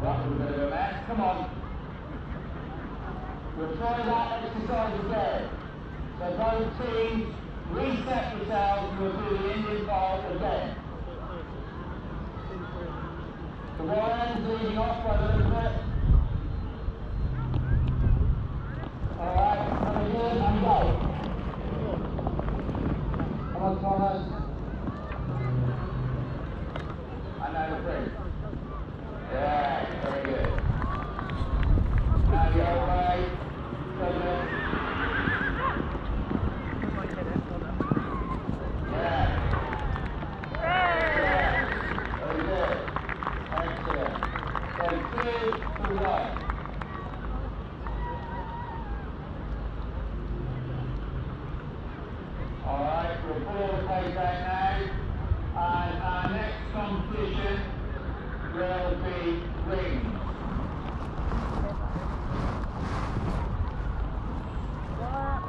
That was a bit of a mess. Come on. We'll try that exercise again. So both teams, reset yourselves and we'll do the Indian file again. The Warren's leading off by a little bit. Alright, coming in and go. Come on, Thomas. And now the free. Yeah, very good. Now the other way. Yeah. Very good. Excellent. So 2 to 1. Alright, we'll pull the pace out now. And our next competition will be rings.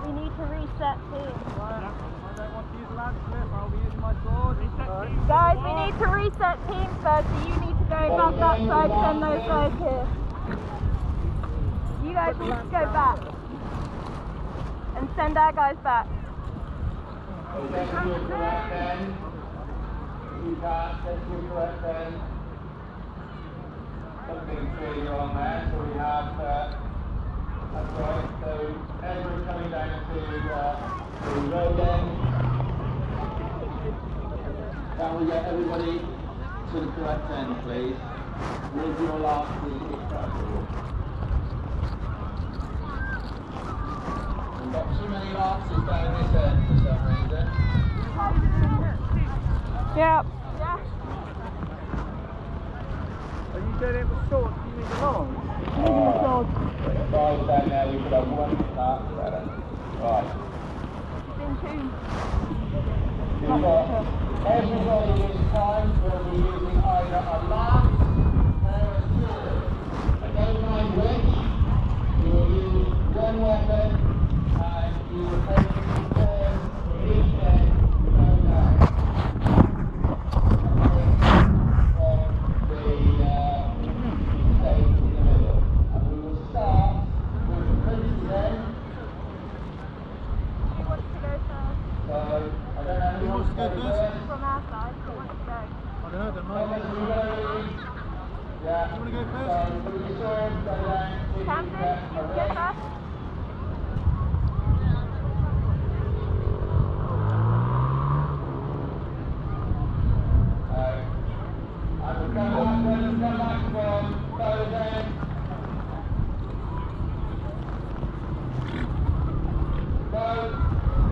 We need to reset teams. I don't want to use land flip, I'll be using my sword. Guys, we need to reset teams first, so you need to go back that side, send those guys here. You guys need to go back. And send our guys back. So that's your correct end. You can't, that's your correct end. Something's really wrong there, so we have, that's right, so Edward coming down to the road end. Can we get everybody to the correct end, please? With your last week, if possible. We've got too many boxes down this end for some reason. Yep. Are you doing it with swords? You need a long? Guys down there, we could have one that's better. Right. In tune. We've got everybody this time will be using either a lance or a sword. I don't mind which. You will use one weapon and you will take it turn each end to go down. From the stage in the middle. And we will start with the prince's end. Who wants to go first? So, I don't know who wants to go first. From our side, who wants to go? I don't know, don't mind. Thomas, are you ready? Yeah. You want to go first? So, put your sword, go down. Camden, you go first. I will come back from those ends. Go.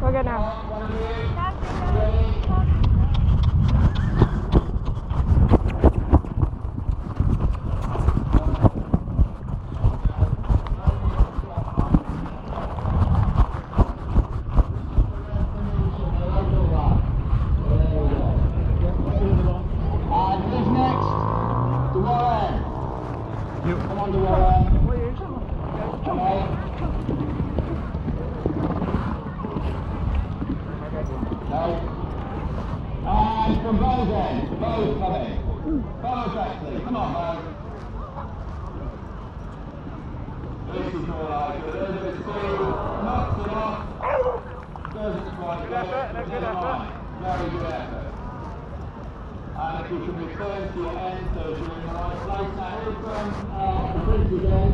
We're good now. One of you. Camden, Ready? And who's next? The Warren. Come on, the Warren. Come on. No. And from both ends, both coming. Both actually. Come on, both. This is all right. A little bit of speed. Knocks it off. Doesn't quite go. Never mind. Very good effort. And if you can return to your end so you're in the right place. Now here comes the prince again.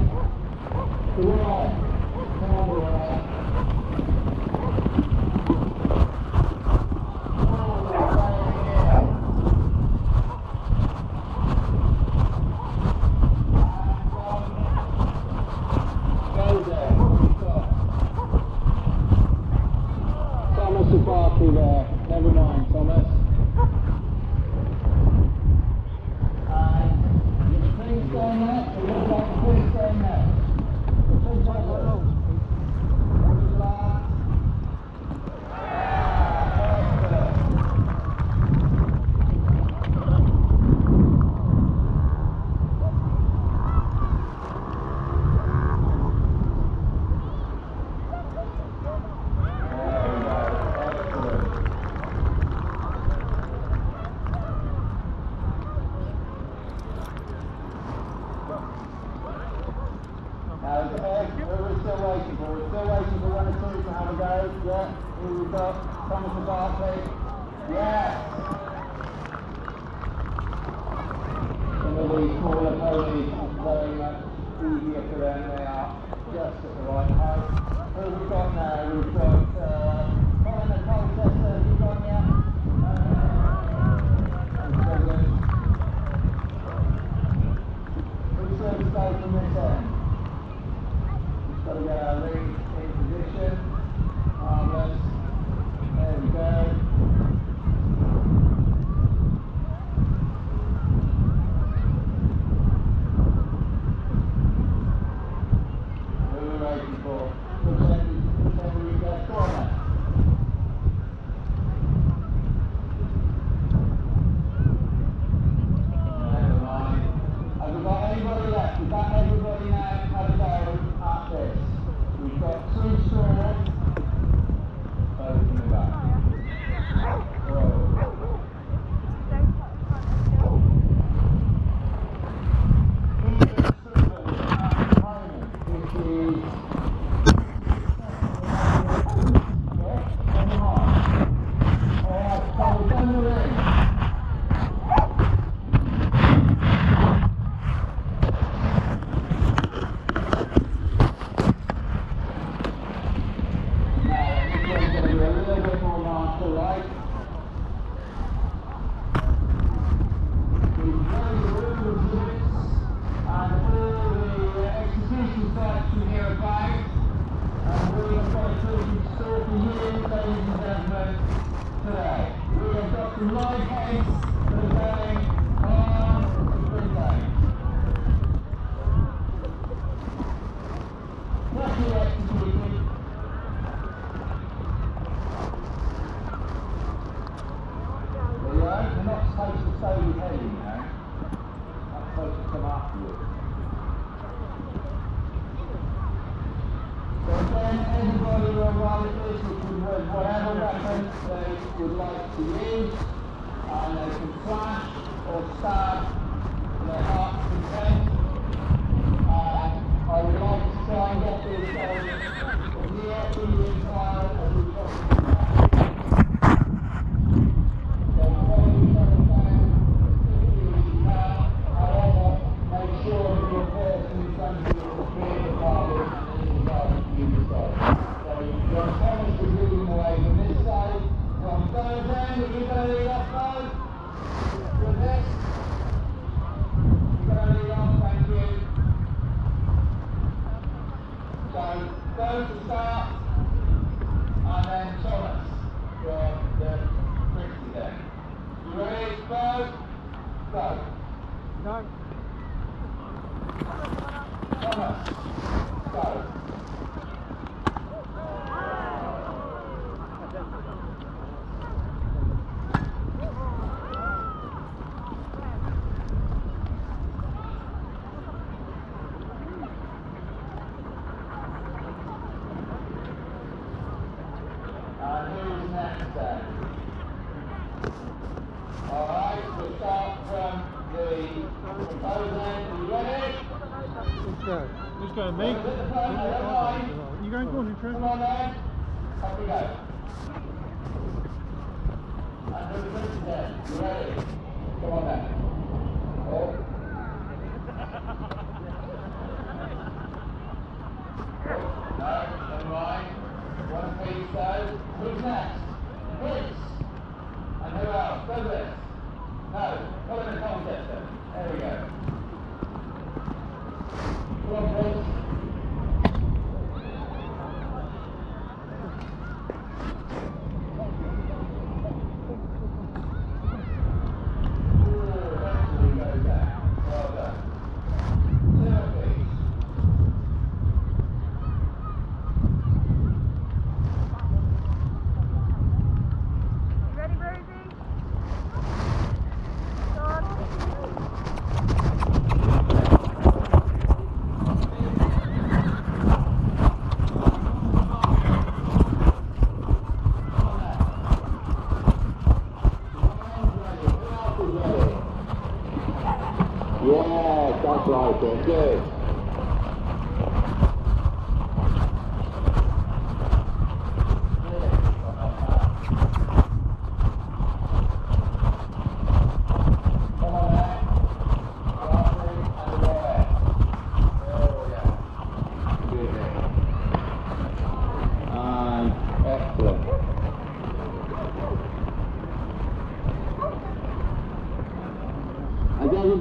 The Warren. Come on, the Warren. Thomas is Barkley there. Never mind, Thomas. The prince going next. It looks like the prince going next. The prince going next. we've got Thomas and Barclay. Yes. Some of these smaller ponies is very much easier for them. They are just at the right height. Who have we got now? We've got Colin and Colchester. Have you gone yet? Who's going to stay from this end? Just got to get our ring in position. Marvellous. There we go. Who are we waiting for? Which end do we get? Go on then. Never mind. Have we got anybody left? Is that everybody now had a go at this? We've got 2 swords. Both in the back. Whoa. Whatever weapon they would like to use, and they can slash or stab their heart's content. I would like to try and get this as near Indian style as we possibly can. So follow each other down as quickly as you can. However, make sure that your person in front of you is clear the target and is regarding you yourself. John Thomas is leading away from this side. From Thursday, are you going to lead off though? With this? You're going to lead off, thank you. So, go to start, and then Thomas from the Christie then. You ready? Go! Go! No. Thomas, go! Alright, we'll start from the composer. Are you ready? Let's go. Let's go, me. You going to Trent? Come on then. Up we go. And who's the first then? You ready? Come on then. Oh. No, never mind. One piece though. Who's next? Prince. And who else? Douglas. No, Colin and Colchester. There we go. Come on, Prince. Eventually goes down. Well done. Timothy. Ready, Rosie? Go on. Yeah, that's right then, good.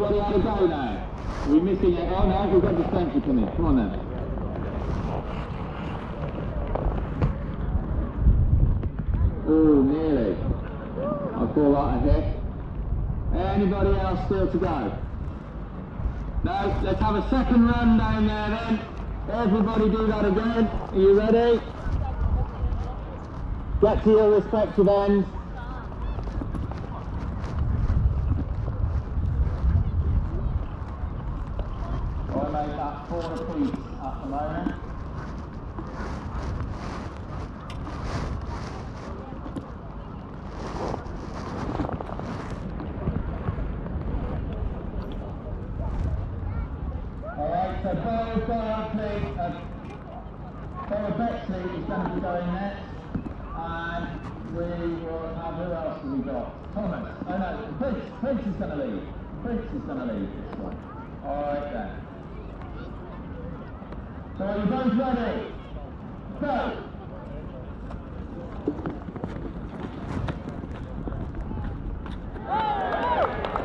Everybody had a go now. We're missing it. Oh no, we've got the centre coming. Come on then. Oh, nearly. I call that a hit. Anybody else still to go? No, let's have a second run down there then. Everybody do that again. Are you ready? Get to your respective ends. I made that 4 apiece at the moment. Alright, so Bo Bexley is going to be going next, and we will have, who else have we got? Thomas. Oh no, Prince is going to lead. Prince is going to lead this one. Alright then. So are you both ready? Go!